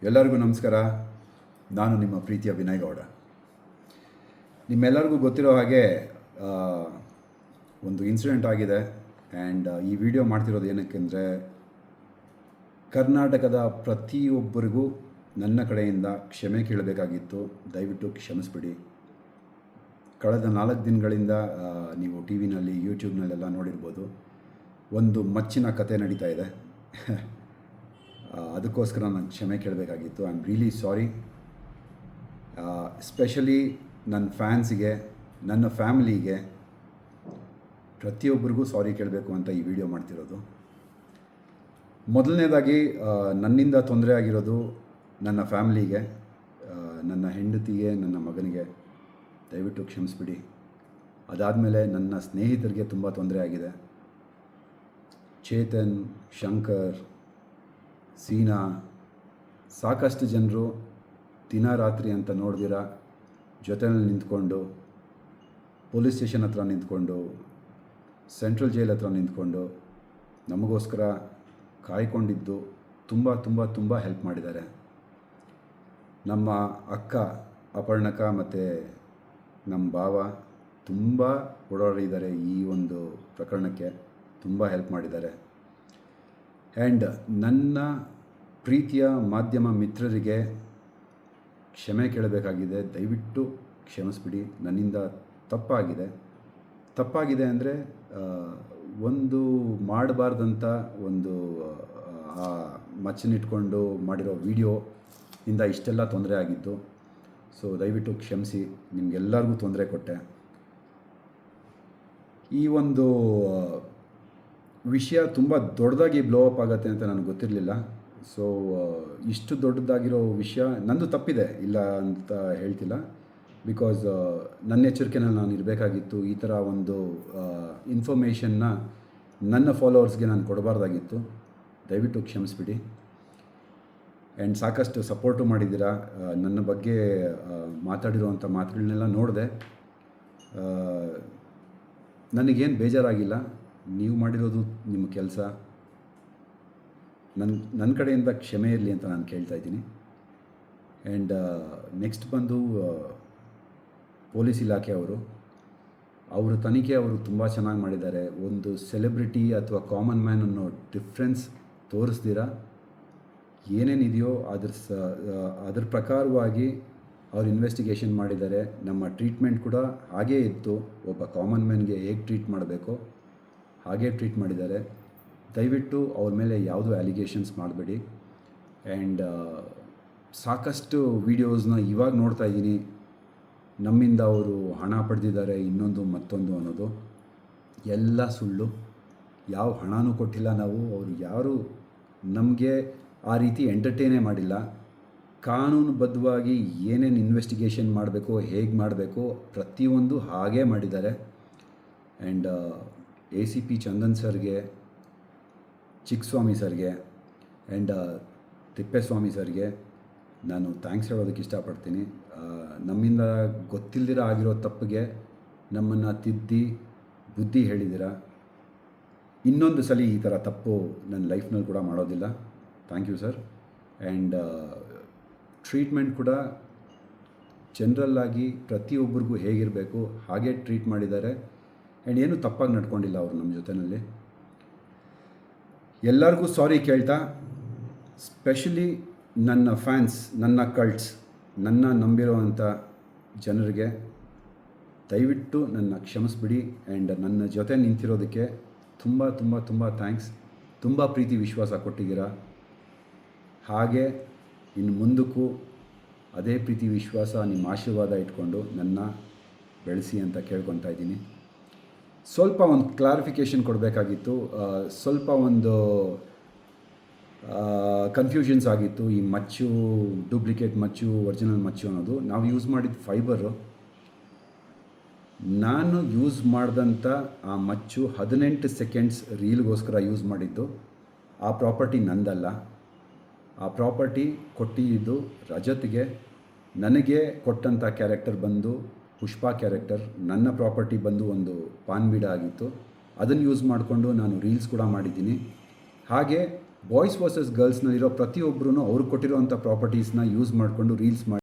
ಎಲ್ಲರಿಗೂ ನಮಸ್ಕಾರ. ನಾನು ನಿಮ್ಮ ಪ್ರೀತಿಯ ವಿನಯ್ ಗೌಡ. ನಿಮ್ಮೆಲ್ಲರಿಗೂ ಗೊತ್ತಿರೋ ಹಾಗೆ ಒಂದು ಇನ್ಸಿಡೆಂಟ್ ಆಗಿದೆ. ಆ್ಯಂಡ್ ಈ ವಿಡಿಯೋ ಮಾಡ್ತಿರೋದು ಏನಕ್ಕೆಂದರೆ, ಕರ್ನಾಟಕದ ಪ್ರತಿಯೊಬ್ಬರಿಗೂ ನನ್ನ ಕಡೆಯಿಂದ ಕ್ಷಮೆ ಕೇಳಬೇಕಾಗಿತ್ತು. ದಯವಿಟ್ಟು ಕ್ಷಮಿಸ್ಬಿಡಿ. ಕಳೆದ 4 ದಿನಗಳಿಂದ ನೀವು ಟಿ ವಿನಲ್ಲಿ, ಯೂಟ್ಯೂಬ್ನಲ್ಲೆಲ್ಲ ನೋಡಿರ್ಬೋದು, ಒಂದು ಮಚ್ಚಿನ ಕತೆ ನಡೀತಾ ಇದೆ. ಅದಕ್ಕೋಸ್ಕರ ನಾನು ಕ್ಷಮೆ ಕೇಳಬೇಕಾಗಿತ್ತು. I am really sorry. Especially ನನ್ನ ಫ್ಯಾನ್ಸಿಗೆ, ನನ್ನ ಫ್ಯಾಮಿಲಿಗೆ, ಪ್ರತಿಯೊಬ್ಬರಿಗೂ ಸಾರಿ ಕೇಳಬೇಕು ಅಂತ ಈ ವಿಡಿಯೋ ಮಾಡ್ತಿರೋದು. ಮೊದಲನೇದಾಗಿ ನನ್ನಿಂದ ತೊಂದರೆ ಆಗಿರೋದು ನನ್ನ ಫ್ಯಾಮಿಲಿಗೆ, ನನ್ನ ಹೆಂಡತಿಗೆ, ನನ್ನ ಮಗನಿಗೆ ದಯವಿಟ್ಟು ಕ್ಷಮಿಸ್ಬಿಡಿ. ಅದಾದಮೇಲೆ ನನ್ನ ಸ್ನೇಹಿತರಿಗೆ ತುಂಬ ತೊಂದರೆ ಆಗಿದೆ. ಚೇತನ್, ಶಂಕರ್, ಸೀನಾ, ಸಾಕಷ್ಟು ಜನರು ದಿನ ರಾತ್ರಿ ಅಂತ ನೋಡ್ದಿರ ಜೊತೆಯಲ್ಲಿ ನಿಂತ್ಕೊಂಡು, ಪೊಲೀಸ್ ಸ್ಟೇಷನ್ ಹತ್ರ ನಿಂತ್ಕೊಂಡು, ಸೆಂಟ್ರಲ್ ಜೈಲ್ ಹತ್ರ ನಿಂತ್ಕೊಂಡು ನಮಗೋಸ್ಕರ ಕಾಯ್ಕೊಂಡಿದ್ದು ತುಂಬ ತುಂಬ ತುಂಬ ಹೆಲ್ಪ್ ಮಾಡಿದ್ದಾರೆ. ನಮ್ಮ ಅಕ್ಕ ಅಪರ್ಣಕ ಮತ್ತು ನಮ್ಮ ಭಾವ ತುಂಬ ಓಡಾಡಿದ್ದಾರೆ. ಈ ಒಂದು ಪ್ರಕರಣಕ್ಕೆ ತುಂಬ ಹೆಲ್ಪ್ ಮಾಡಿದ್ದಾರೆ. ಆ್ಯಂಡ್ ನನ್ನ ಪ್ರೀತಿಯ ಮಾಧ್ಯಮ ಮಿತ್ರರಿಗೆ ಕ್ಷಮೆ ಕೇಳಬೇಕಾಗಿದೆ. ದಯವಿಟ್ಟು ಕ್ಷಮಿಸ್ಬಿಡಿ. ನನ್ನಿಂದ ತಪ್ಪಾಗಿದೆ ಅಂದರೆ ಒಂದು ಮಾಡಬಾರ್ದಂಥ ಒಂದು ಮಚ್ಚನಿಟ್ಕೊಂಡು ಮಾಡಿರೋ ವಿಡಿಯೋ ಇಂದ ಇಷ್ಟೆಲ್ಲ ತೊಂದರೆ ಆಗಿತ್ತು. ಸೊ ದಯವಿಟ್ಟು ಕ್ಷಮಿಸಿ. ನಿಮಗೆಲ್ಲರಿಗೂ ತೊಂದರೆ ಕೊಟ್ಟೆ. ಈ ಒಂದು ವಿಷಯ ತುಂಬ ದೊಡ್ಡದಾಗಿ ಬ್ಲೋ ಅಪ್ ಆಗುತ್ತೆ ಅಂತ ನನಗೆ ಗೊತ್ತಿರಲಿಲ್ಲ. ಸೊ ಇಷ್ಟು ದೊಡ್ಡದಾಗಿರೋ ವಿಷಯ ನಂದು ತಪ್ಪಿದೆ, ಇಲ್ಲ ಅಂತ ಹೇಳ್ತಿಲ್ಲ. ಬಿಕಾಸ್ ನನ್ನ ಎಚ್ಚರಿಕೆನಲ್ಲಿ ನಾನು ಇರಬೇಕಾಗಿತ್ತು. ಈ ಥರ ಒಂದು ಇನ್ಫಾರ್ಮೇಷನ್ನ ನನ್ನ ಫಾಲೋವರ್ಸ್ಗೆ ನಾನು ಕೊಡಬಾರ್ದಾಗಿತ್ತು. ದಯವಿಟ್ಟು ಕ್ಷಮಿಸ್ಬಿಡಿ. ಆ್ಯಂಡ್ ಸಾಕಷ್ಟು ಸಪೋರ್ಟು ಮಾಡಿದ್ದೀರಾ. ನನ್ನ ಬಗ್ಗೆ ಮಾತಾಡಿರೋವಂಥ ಮಾತುಗಳನ್ನೆಲ್ಲ ನೋಡಿದೆ. ನನಗೇನು ಬೇಜಾರಾಗಿಲ್ಲ. ನೀವು ಮಾಡಿರೋದು ನಿಮ್ಮ ಕೆಲಸ. ನನ್ನ ಕಡೆಯಿಂದ ಕ್ಷಮೆ ಇರಲಿ ಅಂತ ನಾನು ಕೇಳ್ತಾ ಇದ್ದೀನಿ. ಆ್ಯಂಡ್ ನೆಕ್ಸ್ಟ್ ಬಂದು ಪೊಲೀಸ್ ಇಲಾಖೆ ಅವರ ತನಿಖೆ ಅವರು ತುಂಬ ಚೆನ್ನಾಗಿ ಮಾಡಿದ್ದಾರೆ. ಒಂದು ಸೆಲೆಬ್ರಿಟಿ ಅಥವಾ ಕಾಮನ್ ಮ್ಯಾನ್ ಅನ್ನೋ ಡಿಫ್ರೆನ್ಸ್ ತೋರಿಸ್ದಿರ ಏನೇನಿದೆಯೋ ಅದ್ರ ಪ್ರಕಾರವಾಗಿ ಅವ್ರು ಇನ್ವೆಸ್ಟಿಗೇಷನ್ ಮಾಡಿದ್ದಾರೆ. ನಮ್ಮ ಟ್ರೀಟ್ಮೆಂಟ್ ಕೂಡ ಹಾಗೇ ಇತ್ತು. ಒಬ್ಬ ಕಾಮನ್ ಮ್ಯಾನ್ಗೆ ಹೇಗೆ ಟ್ರೀಟ್ ಮಾಡಬೇಕೋ ಹಾಗೇ ಟ್ರೀಟ್ ಮಾಡಿದ್ದಾರೆ. ದಯವಿಟ್ಟು ಅವ್ರ ಮೇಲೆ ಯಾವುದೂ ಅಲಿಗೇಷನ್ಸ್ ಮಾಡಬೇಡಿ. ಆ್ಯಂಡ್ ಸಾಕಷ್ಟು ವೀಡಿಯೋಸ್ನ ಇವಾಗ ನೋಡ್ತಾ ಇದ್ದೀನಿ. ನಮ್ಮಿಂದ ಅವರು ಹಣ ಪಡೆದಿದ್ದಾರೆ, ಇನ್ನೊಂದು ಮತ್ತೊಂದು ಅನ್ನೋದು ಎಲ್ಲ ಸುಳ್ಳು. ಯಾವ ಹಣನೂ ಕೊಟ್ಟಿಲ್ಲ ನಾವು. ಅವರು ಯಾರೂ ನಮಗೆ ಆ ರೀತಿ ಎಂಟರ್ಟೈನೇ ಮಾಡಿಲ್ಲ. ಕಾನೂನುಬದ್ಧವಾಗಿ ಏನೇನು ಇನ್ವೆಸ್ಟಿಗೇಷನ್ ಮಾಡಬೇಕೋ, ಹೇಗೆ ಮಾಡಬೇಕೋ ಪ್ರತಿಯೊಂದು ಹಾಗೇ ಮಾಡಿದ್ದಾರೆ. ಆ್ಯಂಡ್ ACP ಚಂದನ್ ಸರ್ಗೆ, ಚಿಕ್ಕಸ್ವಾಮಿ ಸರ್ಗೆ ಆ್ಯಂಡ್ ತಿಪ್ಪೇಸ್ವಾಮಿ ಸರ್ಗೆ ನಾನು ಥ್ಯಾಂಕ್ಸ್ ಹೇಳೋದಕ್ಕೆ ಇಷ್ಟಪಡ್ತೀನಿ. ನಮ್ಮಿಂದ ಗೊತ್ತಿಲ್ಲದಿರ ಆಗಿರೋ ತಪ್ಪಿಗೆ ನಮ್ಮನ್ನು ತಿದ್ದಿ ಬುದ್ಧಿ ಹೇಳಿದ್ದೀರ. ಇನ್ನೊಂದು ಸಲ ಈ ಥರ ತಪ್ಪು ನನ್ನ ಲೈಫ್ನಲ್ಲಿ ಕೂಡ ಮಾಡೋದಿಲ್ಲ. Thank you sir. And treatment ಕೂಡ ಜನರಲ್ಲಾಗಿ ಪ್ರತಿಯೊಬ್ಬರಿಗೂ ಹೇಗಿರಬೇಕು ಹಾಗೆ ಟ್ರೀಟ್ ಮಾಡಿದ್ದಾರೆ. ಆ್ಯಂಡ್ ಏನೂ ತಪ್ಪಾಗಿ ನಡ್ಕೊಂಡಿಲ್ಲ ಅವರು ನಮ್ಮ ಜೊತೆಯಲ್ಲಿ. ಎಲ್ಲರಿಗೂ ಸಾರಿ ಕೇಳ್ತಾ, ಸ್ಪೆಷಲಿ ನನ್ನ ಫ್ಯಾನ್ಸ್, ನನ್ನ ಕಲ್ಟ್ಸ್, ನನ್ನ ನಂಬಿರುವಂಥ ಜನರಿಗೆ ದಯವಿಟ್ಟು ನನ್ನ ಕ್ಷಮಿಸ್ಬಿಡಿ. ಆ್ಯಂಡ್ ನನ್ನ ಜೊತೆ ನಿಂತಿರೋದಕ್ಕೆ ತುಂಬ ತುಂಬ ತುಂಬ ಥ್ಯಾಂಕ್ಸ್. ತುಂಬ ಪ್ರೀತಿ ವಿಶ್ವಾಸ ಕೊಟ್ಟಿದ್ದೀರಾ. ಹಾಗೆ ಇನ್ನು ಮುಂದಕ್ಕೂ ಅದೇ ಪ್ರೀತಿ ವಿಶ್ವಾಸ, ನಿಮ್ಮ ಆಶೀರ್ವಾದ ಇಟ್ಕೊಂಡು ನನ್ನ ಬೆಳೆಸಿ ಅಂತ ಕೇಳ್ಕೊತಾ ಇದ್ದೀನಿ. ಸ್ವಲ್ಪ ಒಂದು ಕ್ಲಾರಿಫಿಕೇಷನ್ ಕೊಡಬೇಕಾಗಿತ್ತು. ಸ್ವಲ್ಪ ಒಂದು ಕನ್ಫ್ಯೂಷನ್ಸ್ ಆಗಿತ್ತು. ಈ ಮಚ್ಚು, ಡೂಪ್ಲಿಕೇಟ್ ಮಚ್ಚು, ಒರಿಜಿನಲ್ ಮಚ್ಚು ಅನ್ನೋದು. ನಾವು ಯೂಸ್ ಮಾಡಿದ ಫೈಬರು, ನಾನು ಯೂಸ್ ಮಾಡಿದಂಥ ಆ ಮಚ್ಚು 18 ಸೆಕೆಂಡ್ಸ್ ರೀಲ್ಗೋಸ್ಕರ ಯೂಸ್ ಮಾಡಿದ್ದು. ಆ ಪ್ರಾಪರ್ಟಿ ನಂದಲ್ಲ. ಆ ಪ್ರಾಪರ್ಟಿ ಕೊಟ್ಟಿದ್ದು ರಜತ್ಗೆ. ನನಗೆ ಕೊಟ್ಟಂಥ ಕ್ಯಾರೆಕ್ಟರ್ ಬಂದು ಪುಷ್ಪಾ ಕ್ಯಾರೆಕ್ಟರ್. ನನ್ನ ಪ್ರಾಪರ್ಟಿ ಬಂದು ಒಂದು ಪಾನ್ ಬೀಡ ಆಗಿತ್ತು. ಅದನ್ನು ಯೂಸ್ ಮಾಡಿಕೊಂಡು ನಾನು ರೀಲ್ಸ್ ಕೂಡ ಮಾಡಿದ್ದೀನಿ. ಹಾಗೆ ಬಾಯ್ಸ್ ವರ್ಸಸ್ ಗರ್ಲ್ಸ್ನಲ್ಲಿರೋ ಪ್ರತಿಯೊಬ್ಬರೂ ಅವ್ರಿಗೆ ಕೊಟ್ಟಿರೋವಂಥ ಪ್ರಾಪರ್ಟೀಸ್ನ ಯೂಸ್ ಮಾಡಿಕೊಂಡು ರೀಲ್ಸ್ ಮಾಡಿ